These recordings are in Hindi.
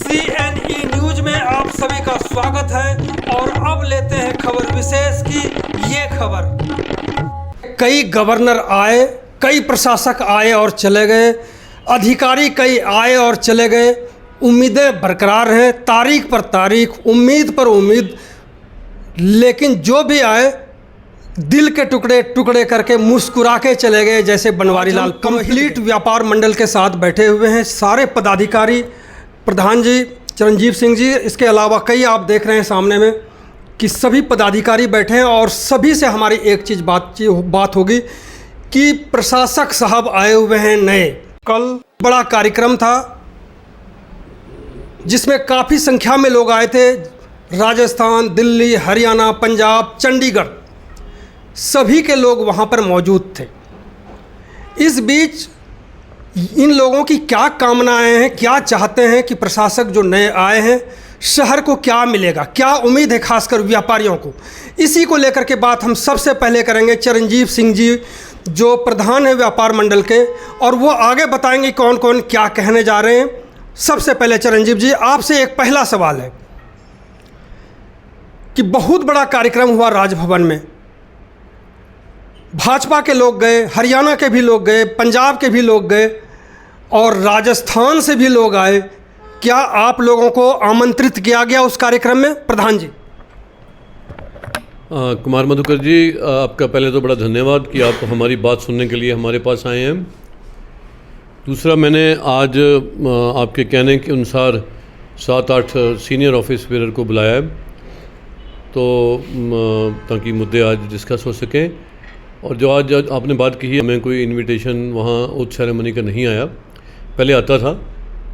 CNE न्यूज में आप सभी का स्वागत है और अब लेते हैं खबर विशेष की ये खबर। कई गवर्नर आए, कई प्रशासक आए और चले गए, अधिकारी कई आए और चले गए। उम्मीदें बरकरार हैं, तारीख पर तारीख, उम्मीद पर उम्मीद, लेकिन जो भी आए दिल के टुकड़े टुकड़े करके मुस्कुरा के चले गए, जैसे बनवारी लाल। कंप्लीट व्यापार मंडल के साथ बैठे हुए हैं सारे पदाधिकारी, प्रधान जी चरणजीव सिंह जी, इसके अलावा कई आप देख रहे हैं सामने में कि सभी पदाधिकारी बैठे हैं और सभी से हमारी एक चीज़ बात होगी कि प्रशासक साहब आए हुए हैं नए। कल बड़ा कार्यक्रम था जिसमें काफ़ी संख्या में लोग आए थे, राजस्थान, दिल्ली, हरियाणा, पंजाब, चंडीगढ़, सभी के लोग वहाँ पर मौजूद थे। इस बीच इन लोगों की क्या कामनाएं हैं, क्या चाहते हैं कि प्रशासक जो नए आए हैं शहर को क्या मिलेगा, क्या उम्मीद है खासकर व्यापारियों को, इसी को लेकर के बात हम सबसे पहले करेंगे चरणजीव सिंह जी जो प्रधान है व्यापार मंडल के, और वो आगे बताएंगे कौन कौन क्या कहने जा रहे हैं। सबसे पहले चरणजीव जी आपसे एक पहला सवाल है कि बहुत बड़ा कार्यक्रम हुआ राजभवन में, भाजपा के लोग गए, हरियाणा के भी लोग गए, पंजाब के भी लोग गए और राजस्थान से भी लोग आए। क्या आप लोगों को आमंत्रित किया गया उस कार्यक्रम में? प्रधान जी। कुमार मधुकर जी, आपका पहले तो बड़ा धन्यवाद कि आप हमारी बात सुनने के लिए हमारे पास आए हैं। दूसरा, मैंने आज आपके कहने के अनुसार 7-8 सीनियर ऑफिस बेरर को बुलाया है तो ताकि मुद्दे आज डिस्कस हो सकें। और जो आज आपने बात की है, हमें कोई इनविटेशन वहाँ ओथ सेरेमनी का नहीं आया, पहले आता था,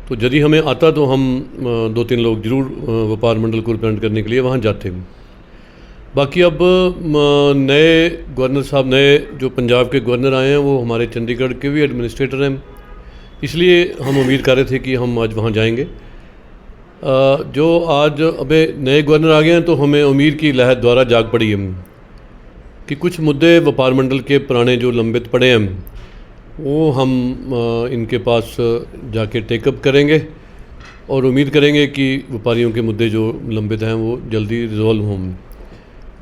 तो यदि हमें आता तो हम 2-3 लोग जरूर व्यापार मंडल को रिप्रेजेंट करने के लिए वहाँ जाते हैं। बाकी अब नए गवर्नर साहब, नए जो पंजाब के गवर्नर आए हैं वो हमारे चंडीगढ़ के भी एडमिनिस्ट्रेटर हैं, इसलिए हम उम्मीद कर रहे थे कि हम आज वहाँ जाएंगे। जो आज अबे नए गवर्नर आ गए हैं तो हमें उम्मीद की लहर द्वारा जाग पड़ी है कि कुछ मुद्दे व्यापार मंडल के पुराने जो लंबित पड़े हैं वो हम इनके पास जाके टेकअप करेंगे और उम्मीद करेंगे कि व्यापारियों के मुद्दे जो लंबित हैं वो जल्दी रिजॉल्व हों।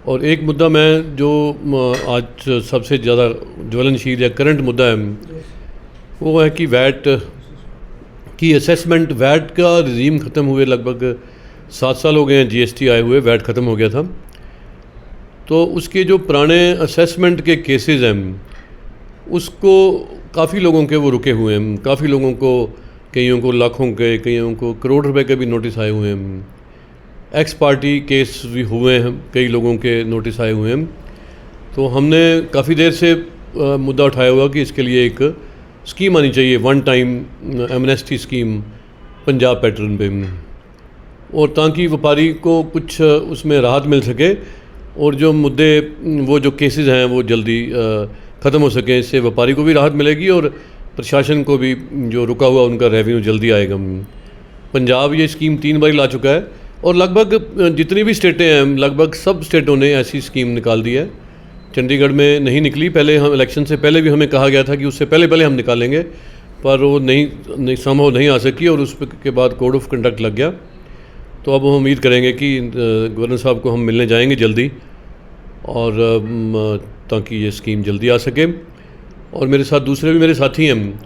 और एक मुद्दा मैं जो आज सबसे ज़्यादा ज्वलनशील या करंट मुद्दा है वो है कि वैट की असेसमेंट, वैट का रिजीम ख़त्म हुए लगभग 7 साल हो गए हैं, GST आए हुए, वैट ख़त्म हो गया था, तो उसके जो पुराने असेसमेंट के केसेस हैं उसको काफ़ी लोगों के वो रुके हुए हैं, काफ़ी लोगों को, कईयों को लाखों के, कईयों को करोड़ रुपए के भी नोटिस आए हुए हैं, एक्स पार्टी केस भी हुए हैं, कई लोगों के नोटिस आए हुए हैं। तो हमने काफ़ी देर से मुद्दा उठाया हुआ कि इसके लिए एक स्कीम आनी चाहिए, one time amnesty scheme Punjab pattern पे, और ताकि व्यापारी को कुछ उसमें राहत मिल सके और जो मुद्दे, वो जो केसेस हैं वो जल्दी ख़त्म हो सके। इससे व्यापारी को भी राहत मिलेगी और प्रशासन को भी जो रुका हुआ उनका रेवेन्यू जल्दी आएगा। पंजाब ये स्कीम 3 बार ला चुका है और लगभग जितनी भी स्टेटें हैं, लगभग सब स्टेटों ने ऐसी स्कीम निकाल दी है। चंडीगढ़ में नहीं निकली, पहले हम इलेक्शन से पहले भी हमें कहा गया था कि उससे पहले हम निकालेंगे, पर वो नहीं संभव नहीं आ सकी और उसके बाद कोड ऑफ कंडक्ट लग गया। तो अब हम उम्मीद करेंगे कि गवर्नर साहब को हम मिलने जाएंगे जल्दी और ताकि ये स्कीम जल्दी आ सके। और मेरे साथ दूसरे भी मेरे साथी हैं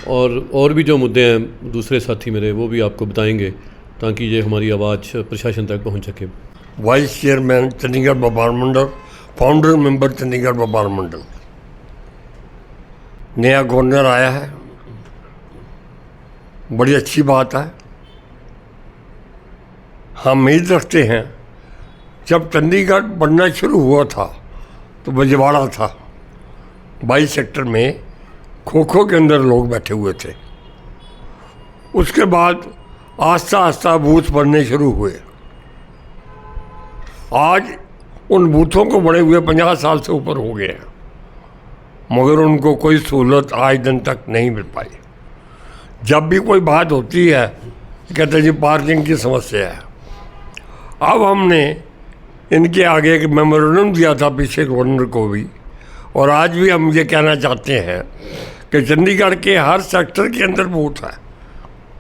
और भी जो मुद्दे हैं दूसरे साथी मेरे, वो भी आपको बताएंगे ताकि ये हमारी आवाज़ प्रशासन तक पहुंच सके। वाइस चेयरमैन चंडीगढ़ व्यापार मंडल, फाउंडर मेंबर चंडीगढ़ व्यापार मंडल। नया गवर्नर आया है, बड़ी अच्छी बात है। हम उम्मीद रखते हैं, जब चंडीगढ़ बनना शुरू हुआ था तो बजवाड़ा था, 22 सेक्टर में खो के अंदर लोग बैठे हुए थे। उसके बाद आस्ता आस्ता बूथ बनने शुरू हुए। आज उन बूथों को बड़े हुए 50 साल से ऊपर हो गए हैं, मगर उनको कोई सहूलत आज दिन तक नहीं मिल पाई। जब भी कोई बात होती है कहते जी पार्किंग की समस्या है। अब हमने इनके आगे एक मेमोरेंडम दिया था पीछे गवर्नर को भी, और आज भी हम ये कहना चाहते हैं कि चंडीगढ़ के हर सेक्टर के अंदर बूथ है,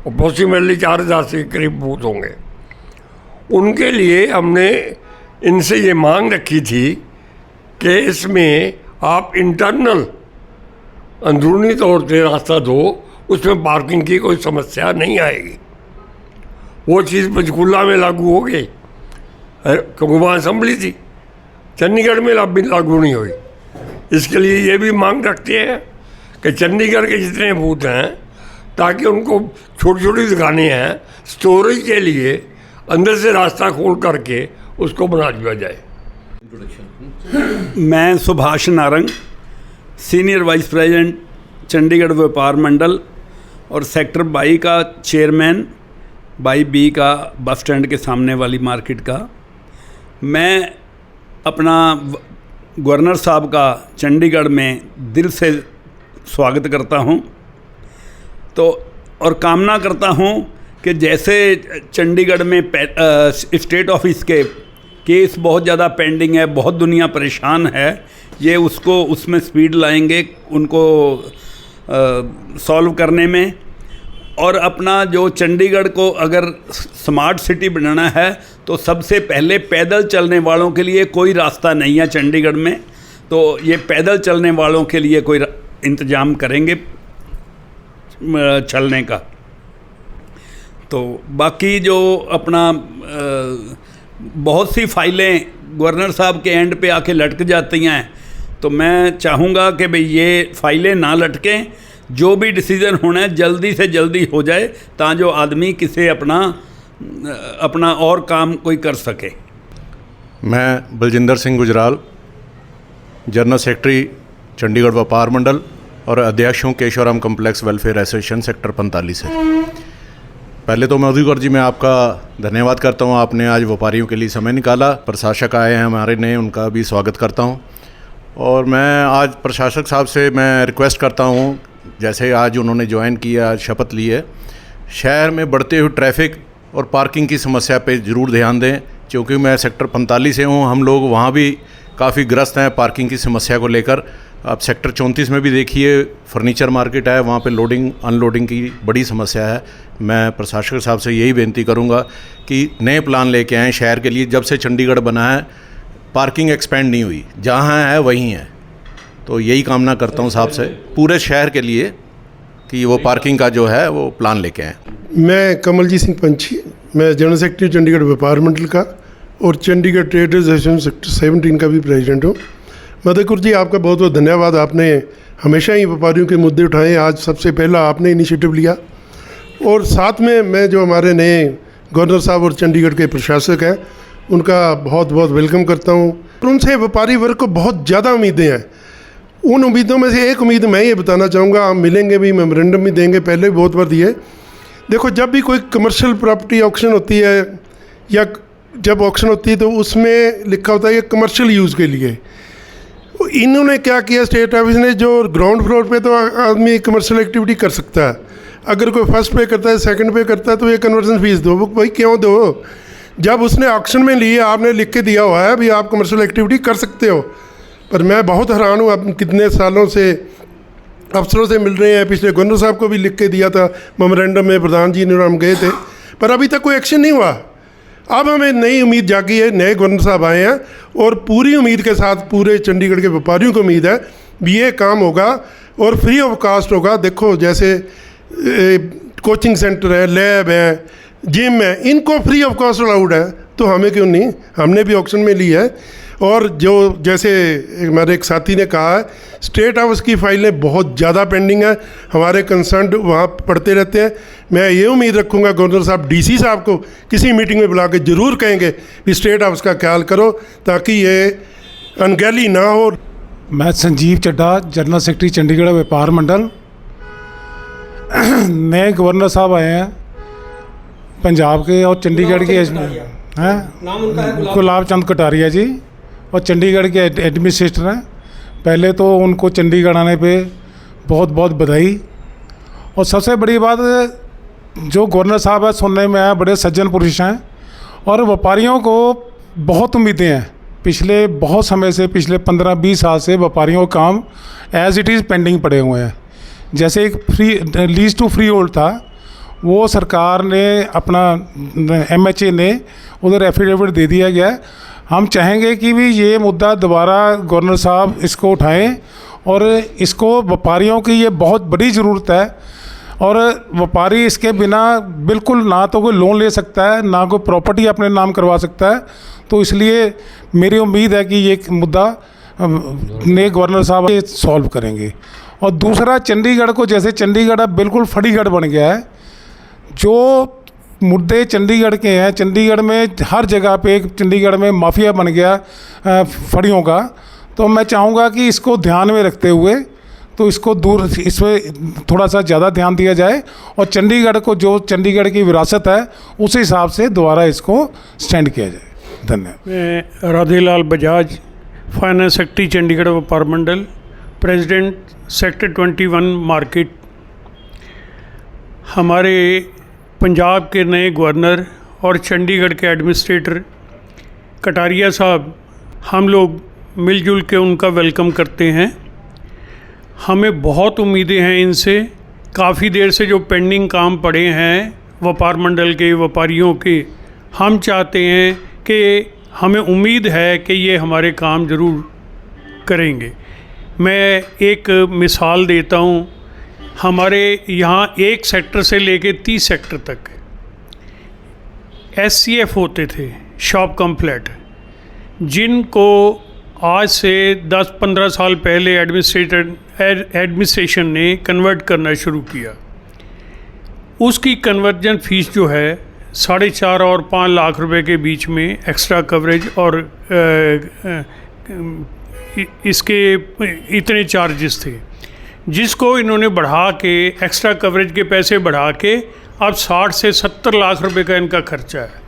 अप्रोक्सीमेटली 4000 से करीब बूथ होंगे। उनके लिए हमने इनसे ये मांग रखी थी कि इसमें आप इंटरनल अंदरूनी तौर पे रास्ता दो, उसमें पार्किंग की कोई समस्या नहीं आएगी। वो चीज़ पंचकूला में लागू हो गई क्योंकि वहाँ असम्बली थी, चंडीगढ़ में लागू नहीं हुई। इसके लिए ये भी मांग रखते हैं कि चंडीगढ़ के जितने बूथ हैं, ताकि उनको छोटी छोटी दुकानें हैं, स्टोरेज के लिए अंदर से रास्ता खोल करके उसको बना दिया जाए। मैं Subhash Narang, senior vice president Chandigarh व्यापार मंडल और सेक्टर 22 का चेयरमैन, 22B का बस स्टैंड के सामने वाली मार्केट का। मैं अपना गवर्नर साहब का चंडीगढ़ में दिल से स्वागत करता हूं, तो और कामना करता हूं कि जैसे चंडीगढ़ में स्टेट ऑफिस के केस बहुत ज़्यादा पेंडिंग है, बहुत दुनिया परेशान है, ये उसको उसमें स्पीड लाएंगे उनको सॉल्व करने में। और अपना जो चंडीगढ़ को अगर स्मार्ट सिटी बनाना है तो सबसे पहले पैदल चलने वालों के लिए कोई रास्ता नहीं है चंडीगढ़ में, तो ये पैदल चलने वालों के लिए कोई इंतज़ाम करेंगे चलने का। तो बाकी जो अपना बहुत सी फाइलें गवर्नर साहब के एंड पे आके लटक जाती हैं, तो मैं चाहूँगा कि भाई ये फाइलें ना लटकें, जो भी डिसीज़न होना है जल्दी से जल्दी हो जाए, ताकि आदमी किसी अपना और काम कोई कर सके। मैं बलजिंदर सिंह गुजराल, जनरल सेक्रेटरी चंडीगढ़ व्यापार मंडल और अध्यक्ष हूँ Keshavram complex welfare association sector 45 से। पहले तो मधुकर जी मैं आपका धन्यवाद करता हूँ, आपने आज व्यापारियों के लिए समय निकाला। प्रशासक आए हैं हमारे नए, उनका भी स्वागत करता हूँ। और मैं आज प्रशासक साहब से मैं रिक्वेस्ट करता हूँ, जैसे आज उन्होंने ज्वाइन किया, शपथ ली है, शहर में बढ़ते हुए ट्रैफिक और पार्किंग की समस्या पे ज़रूर ध्यान दें, क्योंकि मैं सेक्टर 45 से हूँ, हम लोग वहाँ भी काफ़ी ग्रस्त हैं पार्किंग की समस्या को लेकर। आप सेक्टर 34 में भी देखिए, फर्नीचर मार्केट है, वहाँ पे लोडिंग अनलोडिंग की बड़ी समस्या है। मैं प्रशासक साहब से यही बेनती करूँगा कि नए प्लान लेके आएँ शहर के लिए। जब से चंडीगढ़ बना है पार्किंग एक्सपेंड नहीं हुई, जहाँ है वहीं है। तो यही कामना करता हूँ साहब से पूरे शहर के लिए कि वो पार्किंग का जो है वो प्लान लेके आएँ। मैं कमलजीत सिंह पंछी, मैं जनरल सेक्रेटरी चंडीगढ़ व्यापार मंडल का और चंडीगढ़ ट्रेडर्स एसोसिएशन सेक्टर 17 का भी प्रेसिडेंट हूँ। मधुकर जी, आपका बहुत बहुत धन्यवाद। आपने हमेशा ही व्यापारियों के मुद्दे उठाए, आज सबसे पहला आपने इनिशिएटिव लिया। और साथ में मैं जो हमारे नए गवर्नर साहब और चंडीगढ़ के प्रशासक हैं, उनका बहुत बहुत वेलकम करता हूँ। उनसे व्यापारी वर्ग को बहुत ज़्यादा उम्मीदें हैं। उन उम्मीदों में से एक उम्मीद मैं ये बताना चाहूँगा, हम मिलेंगे भी, मेमोरेंडम भी देंगे, पहले भी बहुत बार दिए। देखो, जब भी कोई कमर्शियल प्रॉपर्टी ऑक्शन होती है या जब ऑक्शन होती है तो उसमें लिखा होता है ये कमर्शियल यूज़ के लिए। इन्होंने क्या किया, स्टेट ऑफिस ने, जो ग्राउंड फ्लोर पे तो आदमी कमर्शियल एक्टिविटी कर सकता है, अगर कोई फर्स्ट पे करता है, सेकंड पे करता है, तो ये कन्वर्जन फीस दो। भाई क्यों दो? जब उसने ऑक्शन में लिए, आपने लिख के दिया हुआ है भी आप कमर्शियल एक्टिविटी कर सकते हो। पर मैं बहुत हैरान हूँ, अब कितने सालों से अफसरों से मिल रहे हैं, पिछले गवर्नर साहब को भी लिख के दिया था मेमोरेंडम में, प्रधान जी ने, हम गए थे, पर अभी तक कोई एक्शन नहीं हुआ। अब हमें नई उम्मीद जागी है, नए गवर्नर साहब आए हैं और पूरी उम्मीद के साथ पूरे चंडीगढ़ के व्यापारियों को उम्मीद है भी ये काम होगा और फ्री ऑफ कास्ट होगा। देखो, जैसे कोचिंग सेंटर है, लैब है, जिम है, इनको फ्री ऑफ कास्ट अलाउड है, तो हमें क्यों नहीं? हमने भी ऑक्शन में ली है। और जो जैसे हमारे एक साथी ने कहा है, स्टेट हाउस की फाइलें बहुत ज़्यादा पेंडिंग है, हमारे कंसर्न वहाँ पढ़ते रहते हैं। मैं ये उम्मीद रखूँगा गवर्नर साहब डीसी साहब को किसी मीटिंग में बुला के ज़रूर कहेंगे कि स्टेट हाउस का ख्याल करो, ताकि ये अनगहली ना हो। मैं संजीव चड्ढा, जनरल सेक्रेटरी चंडीगढ़ व्यापार मंडल। नए गवर्नर साहब आए हैं पंजाब के और चंडीगढ़ के हैं, गुलाब चंद कटारिया जी, और चंडीगढ़ के एडमिनिस्ट्रेटर हैं। पहले तो उनको चंडीगढ़ आने पे बहुत बहुत बधाई। और सबसे बड़ी बात, जो गवर्नर साहब है सुनने में आया, बड़े सज्जन पुरुष हैं और व्यापारियों को बहुत उम्मीदें हैं। पिछले बहुत समय से, पिछले 15-20 साल से व्यापारियों का काम एज इट इज़ पेंडिंग पड़े हुए हैं। जैसे एक free lease to freehold था, वो सरकार ने अपना MHA ने उधर एफिडेविट दे दिया गया है। हम चाहेंगे कि भी ये मुद्दा दोबारा गवर्नर साहब इसको उठाएं और इसको व्यापारियों की ये बहुत बड़ी ज़रूरत है और व्यापारी इसके बिना बिल्कुल ना तो कोई लोन ले सकता है ना कोई प्रॉपर्टी अपने नाम करवा सकता है। तो इसलिए मेरी उम्मीद है कि ये मुद्दा ने गवर्नर साहब ये सॉल्व करेंगे। और दूसरा, चंडीगढ़ को, जैसे चंडीगढ़ अब बिल्कुल फड़ीगढ़ बन गया है, जो मुद्दे चंडीगढ़ के हैं, चंडीगढ़ में हर जगह पे एक चंडीगढ़ में माफिया बन गया फड़ियों का। तो मैं चाहूँगा कि इसको ध्यान में रखते हुए तो इसको दूर, इसमें थोड़ा सा ज़्यादा ध्यान दिया जाए और चंडीगढ़ को, जो चंडीगढ़ की विरासत है, उस हिसाब से दोबारा इसको स्टैंड किया जाए। धन्यवाद। मैं राधेलाल बजाज, फाइनेंस सेक्रेटरी चंडीगढ़ व्यापार मंडल, प्रेसिडेंट सेक्टर 21 मार्केट। हमारे पंजाब के नए गवर्नर और चंडीगढ़ के एडमिनिस्ट्रेटर कटारिया साहब, हम लोग मिलजुल के उनका वेलकम करते हैं। हमें बहुत उम्मीदें हैं इनसे। काफ़ी देर से जो पेंडिंग काम पड़े हैं व्यापार मंडल के व्यापारियों के, हम चाहते हैं कि, हमें उम्मीद है कि ये हमारे काम ज़रूर करेंगे। मैं एक मिसाल देता हूँ। हमारे यहाँ एक सेक्टर से लेके 30 सेक्टर तक SCF होते थे, शॉप कम्प्लेट, जिनको आज से 10-15 साल पहले एडमिनिस्ट्रेशन ने कन्वर्ट करना शुरू किया। उसकी कन्वर्जन फ़ीस जो है 4.5 और 5 लाख रुपए के बीच में एक्स्ट्रा कवरेज और इसके इतने चार्जेस थे, जिसको इन्होंने बढ़ा के, एक्स्ट्रा कवरेज के पैसे बढ़ा के अब 60 से 70 लाख रुपए का इनका खर्चा है।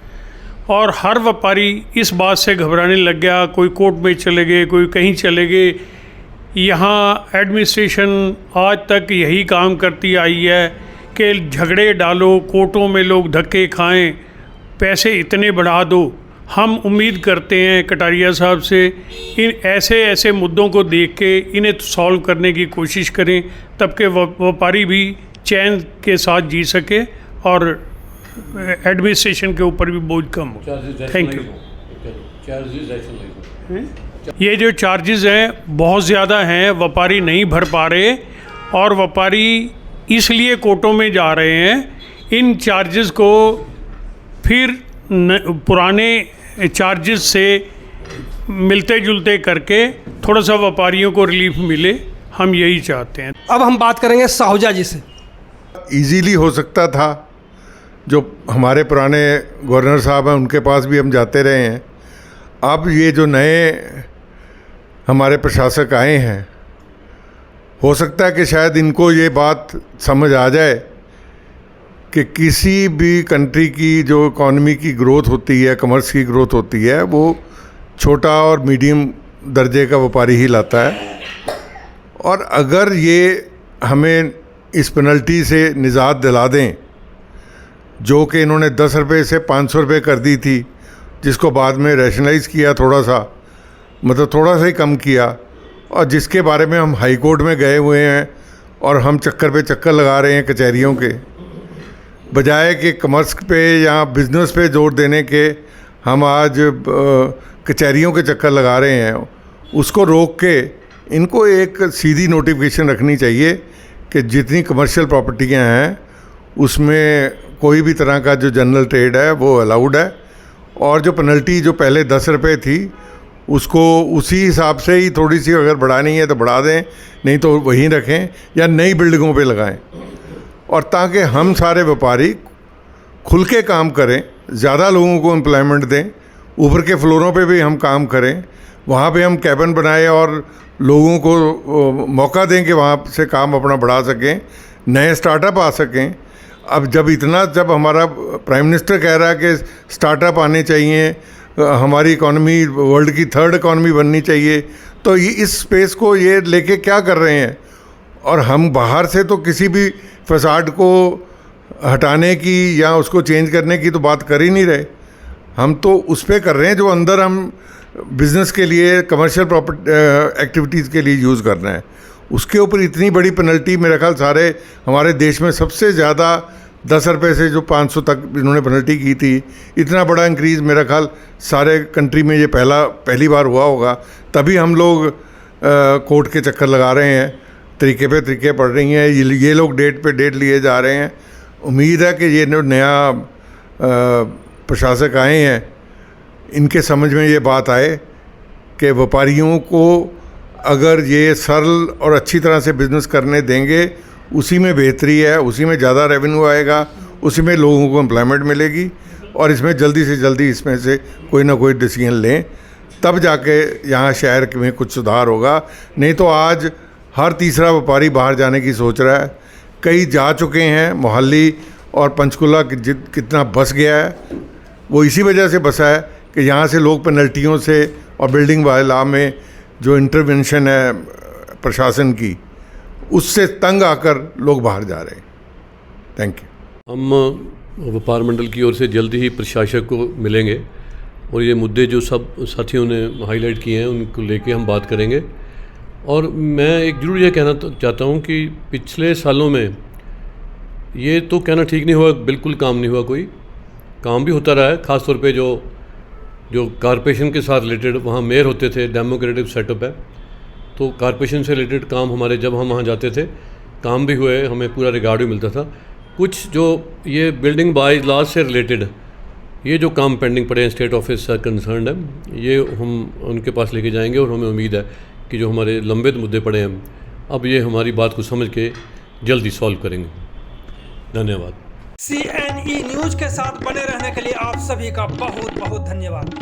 और हर व्यापारी इस बात से घबराने लग गया, कोई कोर्ट में चले गए, कोई कहीं चले गए। यहाँ एडमिनिस्ट्रेशन आज तक यही काम करती आई है कि झगड़े डालो, कोर्टों में लोग धक्के खाएं, पैसे इतने बढ़ा दो। हम उम्मीद करते हैं कटारिया साहब से, इन ऐसे मुद्दों को देख के इन्हें सॉल्व करने की कोशिश करें, तब के व्यापारी भी चैन के साथ जी सके और एडमिनिस्ट्रेशन के ऊपर भी बोझ कम हो। Thank you. ये जो चार्जेस हैं बहुत ज़्यादा हैं, व्यापारी नहीं भर पा रहे और व्यापारी इसलिए कोर्टों में जा रहे हैं। इन चार्जेस को फिर पुराने चार्जेस से मिलते जुलते करके थोड़ा सा व्यापारियों को रिलीफ मिले, हम यही चाहते हैं। अब हम बात करेंगे साहूजा जी से। इजीली हो सकता था, जो हमारे पुराने गवर्नर साहब हैं उनके पास भी हम जाते रहे हैं। अब ये जो नए हमारे प्रशासक आए हैं, हो सकता है कि शायद इनको ये बात समझ आ जाए कि किसी भी कंट्री की जो इकॉनमी की ग्रोथ होती है, कमर्स की ग्रोथ होती है, वो छोटा और मीडियम दर्जे का व्यापारी ही लाता है। और अगर ये हमें इस पेनल्टी से निजात दिला दें, जो कि इन्होंने 10 रुपये से 500 रुपये कर दी थी, जिसको बाद में रैशनलाइज़ किया थोड़ा सा, मतलब थोड़ा सा ही कम किया, और जिसके बारे में हम हाई कोर्ट में गए हुए हैं और हम चक्कर पे चक्कर लगा रहे हैं कचहरियों के, बजाय कि कमर्स पे या बिज़नेस पे जोर देने के हम आज कचहरियों के चक्कर लगा रहे हैं। उसको रोक के इनको एक सीधी नोटिफिकेशन रखनी चाहिए कि जितनी कमर्शियल प्रॉपर्टियाँ हैं उसमें कोई भी तरह का जो जनरल ट्रेड है वो अलाउड है, और जो पेनल्टी जो पहले 10 रुपये थी उसको उसी हिसाब से ही थोड़ी सी अगर बढ़ानी है तो बढ़ा दें, नहीं तो वहीं रखें या नई बिल्डिंगों पे लगाएं, और ताकि हम सारे व्यापारी खुल के काम करें, ज़्यादा लोगों को एम्प्लॉयमेंट दें, ऊपर के फ्लोरों पे भी हम काम करें, वहाँ पे हम कैबिन बनाए और लोगों को मौका दें कि वहाँ से काम अपना बढ़ा सकें, नए स्टार्टअप आ सकें। अब जब हमारा प्राइम मिनिस्टर कह रहा है कि स्टार्टअप आने चाहिए, हमारी इकॉनमी वर्ल्ड की 3rd इकॉनमी बननी चाहिए, तो ये इस स्पेस को ये लेके क्या कर रहे हैं? और हम बाहर से तो किसी भी फसाड को हटाने की या उसको चेंज करने की तो बात कर ही नहीं रहे, हम तो उस पर कर रहे हैं जो अंदर हम बिज़नेस के लिए, कमर्शियल प्रॉपर्टी एक्टिविटीज़ के लिए यूज़ करना है। उसके ऊपर इतनी बड़ी पेनल्टी, मेरा ख्याल सारे हमारे देश में सबसे ज़्यादा 10 रुपये से जो 500 तक इन्होंने पेनल्टी की थी, इतना बड़ा इंक्रीज़ मेरा ख्याल सारे कंट्री में ये पहली बार हुआ होगा। तभी हम लोग कोर्ट के चक्कर लगा रहे हैं, तरीके पे तरीके पड़ रही हैं, ये लोग डेट पे डेट लिए जा रहे हैं। उम्मीद है कि ये नया प्रशासक आए हैं, इनके समझ में ये बात आए कि व्यापारियों को अगर ये सरल और अच्छी तरह से बिज़नेस करने देंगे, उसी में बेहतरी है, उसी में ज़्यादा रेवेन्यू आएगा, उसी में लोगों को एम्प्लॉयमेंट मिलेगी और इसमें जल्दी से जल्दी इसमें से कोई ना कोई डिसीजन लें, तब जाके यहाँ शहर में कुछ सुधार होगा। नहीं तो आज हर तीसरा व्यापारी बाहर जाने की सोच रहा है। कई जा चुके हैं, मोहाली और पंचकुला कितना बस गया है, वो इसी वजह से बसा है कि यहाँ से लोग पेनल्टियों से और बिल्डिंग वाला में जो इंटरवेंशन है प्रशासन की, उससे तंग आकर लोग बाहर जा रहे हैं। Thank you. हम व्यापार मंडल की ओर से जल्दी ही प्रशासक को मिलेंगे और ये मुद्दे जो सब साथियों ने हाईलाइट किए हैं उनको लेके हम बात करेंगे। और मैं एक ज़रूर ये कहना चाहता हूँ कि पिछले सालों में ये तो कहना ठीक नहीं हुआ, बिल्कुल काम नहीं हुआ, कोई काम भी होता रहा है। ख़ास तौर पे जो कारपोरेशन के साथ रिलेटेड वहाँ मेयर होते थे, डेमोक्रेटिक सेटअप है, तो कारपोरेशन से रिलेटेड काम हमारे जब हम वहाँ जाते थे काम भी हुए, हमें पूरा रिगार्ड भी मिलता था। कुछ जो ये बिल्डिंग बाय लॉज से रिलेटेड ये जो काम पेंडिंग पड़े हैं, स्टेट ऑफिस से कंसर्न है, ये हम उनके पास लेके जाएंगे और हमें उम्मीद है कि जो हमारे लंबित मुद्दे पड़े हैं अब ये हमारी बात को समझ के जल्दी सॉल्व करेंगे। धन्यवाद। CNE न्यूज के साथ बने रहने के लिए आप सभी का बहुत बहुत धन्यवाद।